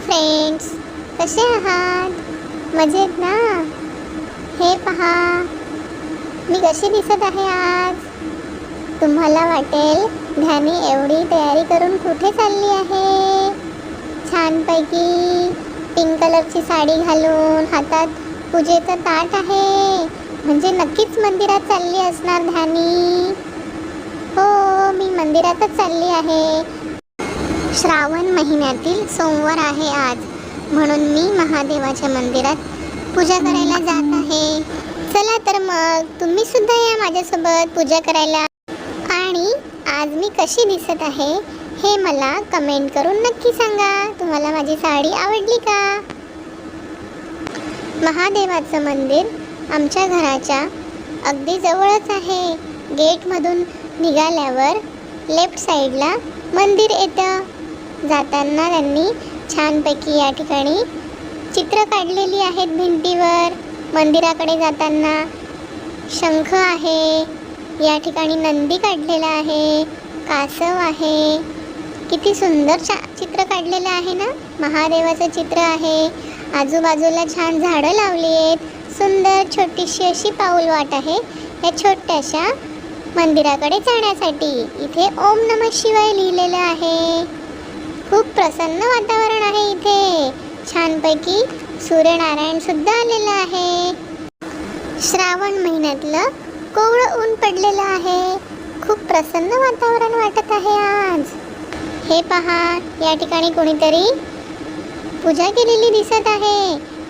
Friends, कसे आहात? मजेत ना? हे पहा, मी कशी दिसत आहे आज. तुम्हाला वाटेल ध्यानी एवढी तयारी करून कुठे चालली आहे. छानपैकी पिंक कलरची साडी घालून हातात पूजेचं ताट आहे, म्हणजे नक्कीच मंदिरात चालली असणार ध्यानी. हो, मी मंदिरातच चालली आहे. श्रावण महिन्यातील सोमवार आहे आज, म्हणून मी महादेवाच्या मंदिरात पूजा करायला जात आहे. चला तर मग तुम्ही सुद्धा या माझ्यासोबत पूजा करायला. आणि आज मी कशी दिसत आहे हे मला कमेंट करून नक्की सांगा. तुम्हाला माझी साडी आवडली का? महादेवाचं मंदिर आमच्या घराच्या अगदी जवळच आहे. गेटमधून निघाल्यावर लेफ्ट साईडला मंदिर येतं. जाताना त्यांनी छानपैकी या ठिकाणी चित्र काढलेली आहेत भिंतीवर. मंदिराकडे जाताना शंख आहे, या ठिकाणी नंदी काढलेला आहे, कासव आहे. किती सुंदर चित्र काढलेलं आहे ना. महादेवाचं चित्र आहे. आजूबाजूला छान झाडं लावली आहेत. सुंदर छोटीशी अशी पाऊल वाट आहे या छोट्याशा मंदिराकडे जाण्यासाठी. इथे ओम नमः शिवाय लिहिलेलं आहे. खूप प्रसन्न वातावरण आहे इथे. छानपैकी सूर्यनारायण सुद्धा आलेलं आहे. श्रावण महिन्यातलं कोवळं ऊन पडलेलं आहे. खूप प्रसन्न वातावरण वाटत आहे आज. हे पहा, या ठिकाणी कोणीतरी पूजा केलेली दिसत आहे.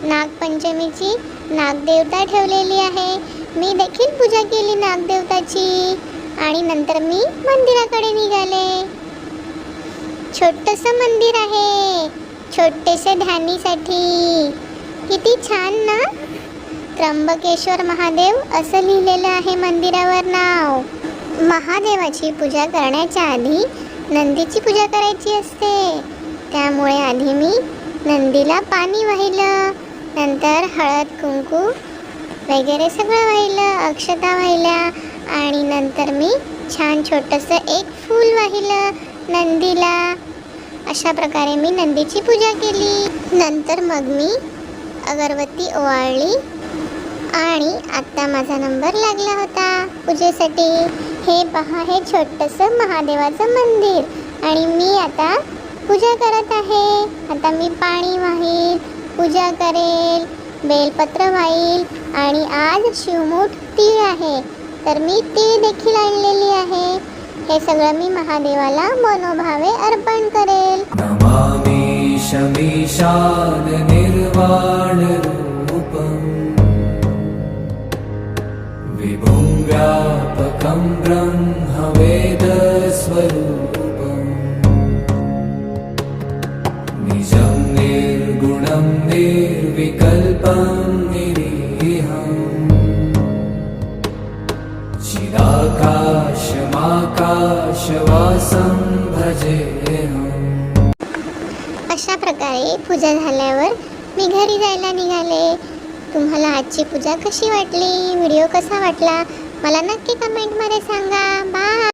नागपंचमीची नागदेवता ठेवलेली आहे. मी देखील पूजा केली नागदेवताची आणि नंतर मी मंदिराकडे निघाले. छोटंसं मंदिर आहे, छोटेसे ध्यानीसाठी. किती छान ना. त्र्यंबकेश्वर महादेव असं लिहिलेलं आहे मंदिरावर नाव. महादेवाची पूजा करण्याच्या आधी नंदीची पूजा करायची असते. त्यामुळे आधी मी नंदीला पाणी वाहिलं, नंतर हळद कुंकू वगैरे सगळं वाहिलं, अक्षता वाहिल्या आणि नंतर मी छान छोटंसं एक फूल वाहिलं नंदीला. अशा प्रकारे मी नंदीची पूजा केली. नंतर मग मी अगरबत्ती ओवाळली आणि आत्ता माझा नंबर लागला होता पूजेसाठी. हे पहा, हे छोटंसं महादेवाचं मंदिर आणि मी आता पूजा करत आहे. आता मी पाणी वाहील, पूजा करेल, बेलपत्र वाहील आणि आज शिवमूठ तीळ आहे, तर मी तीळ देखील आणलेली आहे. हे सगळं मी महादेवाला मनोभावे अर्पण करेल. नमामि शमीशान निर्वाण रूपं विभुं व्यापकं ब्रह्मवेद स्वरूपं निजं निर्गुणं निर्विकल्पं निरीहं चिदाकाशमाकाशवासं भजेऽहम्. अशा प्रकारे पूजा झाल्यावर मी घरी जायला निघाले. तुम्हाला आजची पूजा कशी वाटली? व्हिडिओ कसा वाटला? मला नक्की कमेंटमध्ये सांगा. बाय.